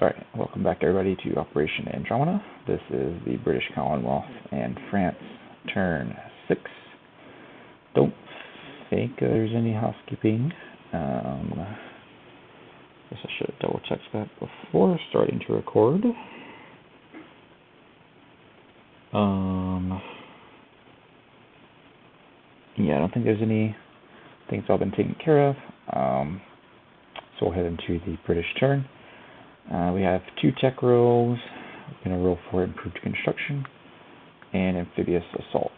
Alright, welcome back everybody to Operation Andromeda. This is the British Commonwealth and France, turn 6. Don't think there's any housekeeping. Guess I should have double checked that before starting to record. Yeah, I don't think there's any things all been taken care of. So we'll head into the British turn. We have 2 tech rolls. We're going to roll for improved construction and amphibious assault.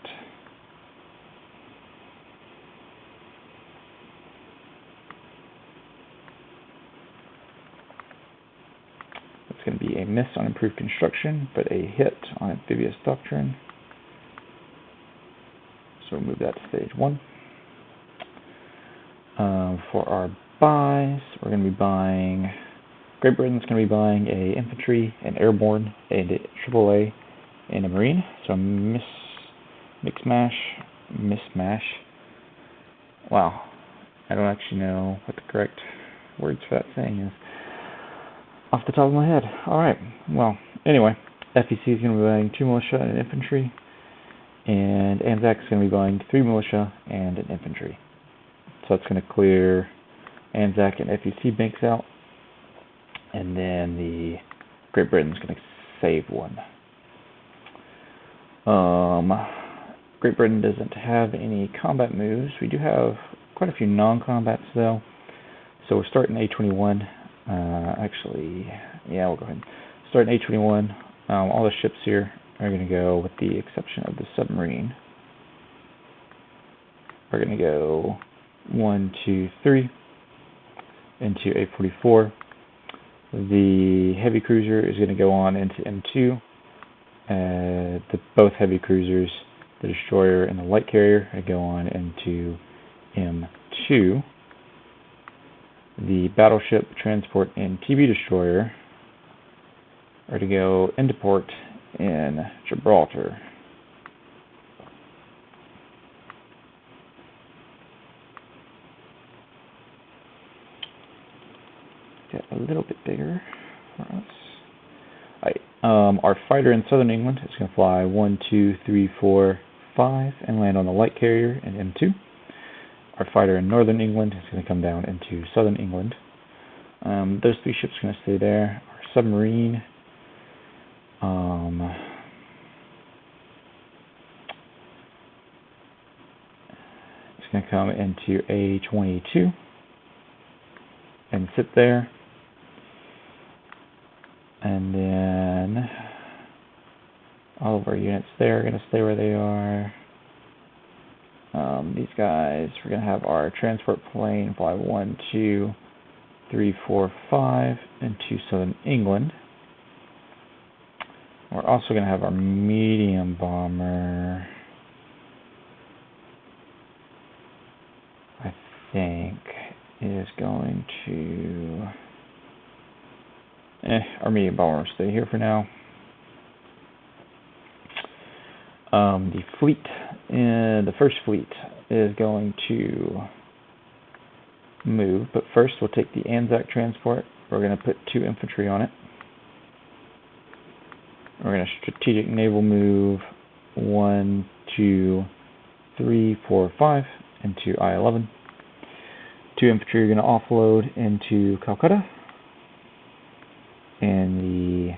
It's going to be a miss on improved construction, but a hit on amphibious doctrine. So we'll move that to stage 1. For our buys, we're going to be buying... Great Britain's going to be buying a infantry, an airborne, and a AAA, and a marine. So mismash. Wow, I don't actually know what the correct words for that saying is off the top of my head. Alright, well, anyway, FEC is going to be buying 2 militia and an infantry, and Anzac's going to be buying 3 militia and an infantry. So that's going to clear Anzac and FEC banks out. And then the Great Britain's going to save 1. Great Britain doesn't have any combat moves. We do have quite a few non-combats though. So we're starting A21. Actually, yeah, we'll go ahead and start in A21. All the ships here are going to go, with the exception of the submarine. We're going to go 1, 2, 3 into A44. The heavy cruiser is going to go on into M2. Both heavy cruisers, the destroyer and the light carrier, are going to go on into M2. The battleship, transport, and TB destroyer are to go into port in Gibraltar. Get a little bit bigger for us. Alright, our fighter in southern England is going to fly 1, 2, 3, 4, 5 and land on the light carrier in M2. Our fighter in northern England is going to come down into southern England. Those 3 ships are going to stay there. Our submarine is going to come into A22 and sit there. And then all of our units there are going to stay where they are. These guys, we're going to have our transport plane fly 1, 2, 3, 4, 5 into southern England. We're also going to have our medium bomber, I think, is going to... our medium bomber will stay here for now. The fleet, the first fleet is going to move, but first we'll take the Anzac transport. We're going to put 2 infantry on it. We're going to strategic naval move 1, 2, 3, 4, 5 into I-11. 2 infantry are going to offload into Calcutta. And the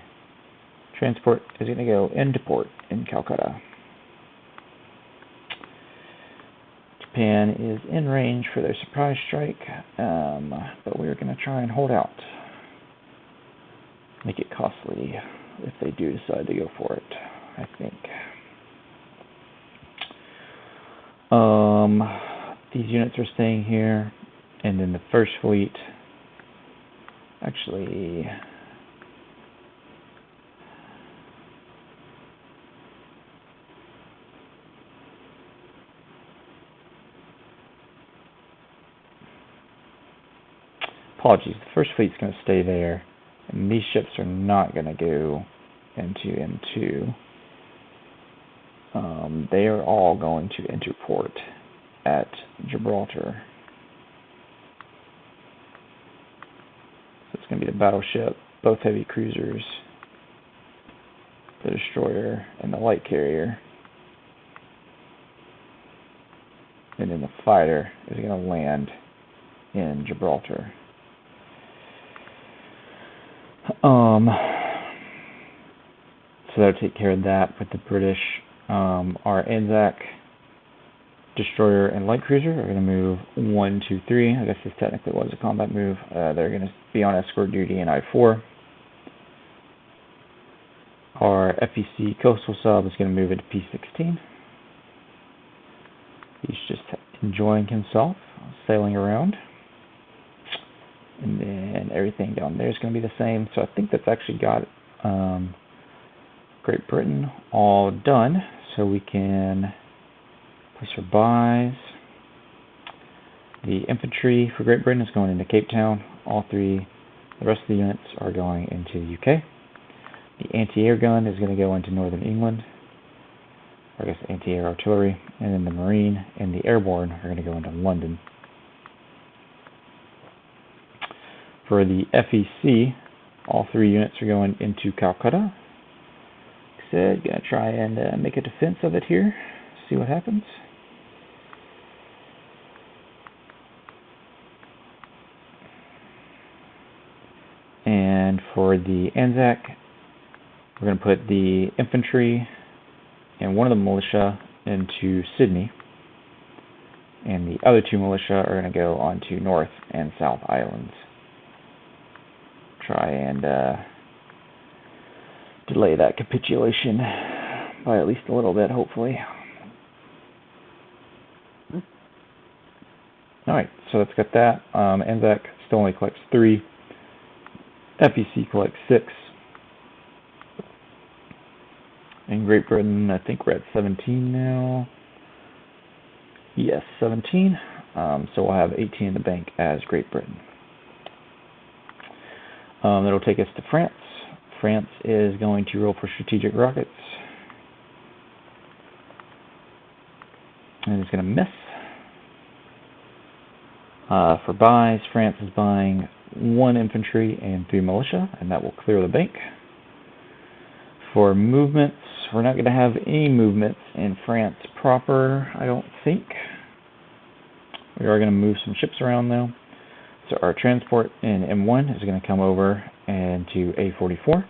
transport is going to go into port in Calcutta. Japan is in range for their surprise strike, but we're going to try and hold out. Make it costly if they do decide to go for it, I think. These units are staying here, and then the first fleet, actually... Apologies, the first fleet's going to stay there, and these ships are not going to go into M2. They are all going to enter port at Gibraltar. So it's going to be the battleship, both heavy cruisers, the destroyer, and the light carrier. And then the fighter is going to land in Gibraltar. So that'll take care of that with the British. Our Anzac destroyer and light cruiser are going to move 1, 2, 3. I guess this technically was a combat move. They're going to be on escort duty in I-4. Our FEC coastal sub is going to move into P-16. He's just enjoying himself, sailing around. And then everything down there is going to be the same. So I think that's actually got Great Britain all done. So we can place our buys. The infantry for Great Britain is going into Cape Town. The rest of the units are going into the UK. The anti-air gun is going to go into Northern England. Or I guess anti-air artillery. And then the marine and the airborne are going to go into London. For the FEC, all 3 units are going into Calcutta. Like I said, going to try and make a defense of it here. See what happens. And for the Anzac, we're going to put the infantry and one of the militia into Sydney. And the other 2 militia are going to go onto North and South Islands. Try and delay that capitulation by at least a little bit, hopefully. Alright, so that's got that. Anzac still only collects 3. FEC collects 6. In Great Britain, I think we're at 17 now. Yes, 17. So we'll have 18 in the bank as Great Britain. That'll take us to France. France is going to roll for strategic rockets. And it's going to miss. For buys, France is buying 1 infantry and 3 militia, and that will clear the bank. For movements, we're not going to have any movements in France proper, I don't think. We are going to move some ships around though. So our transport in M1 is going to come over into A44.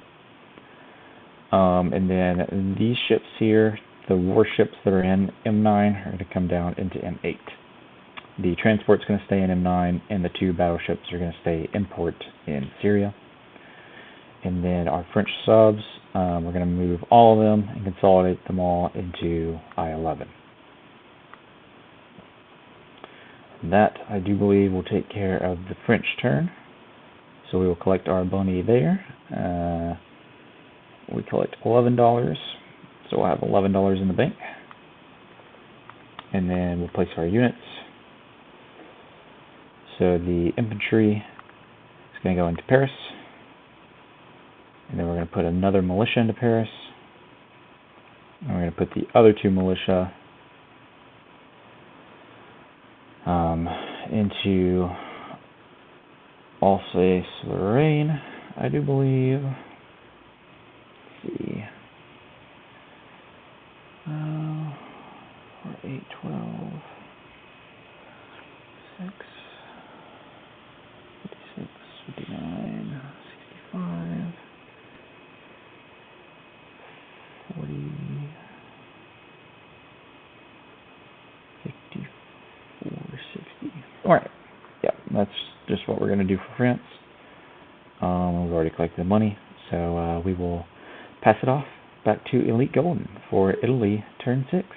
And then these ships here, the warships that are in M9 are going to come down into M8. The transport's going to stay in M9, and the 2 battleships are going to stay in port in Syria. And then our French subs, we're going to move all of them and consolidate them all into I-11. That, I do believe, will take care of the French turn. So we will collect our money there. We collect $11, so we'll have $11 in the bank. And then we'll place our units. So the infantry is going to go into Paris. And then we're going to put another militia into Paris. And we're going to put the other 2 militia into Alsace-Lorraine, I do believe. Let's see. 4, 8, 12, 6, 56, 59, 65, 40, 54, 60. Alright, yeah, that's just what we're going to do for France. We've already collected the money, so we will pass it off back to Elite Golden for Italy, turn 6.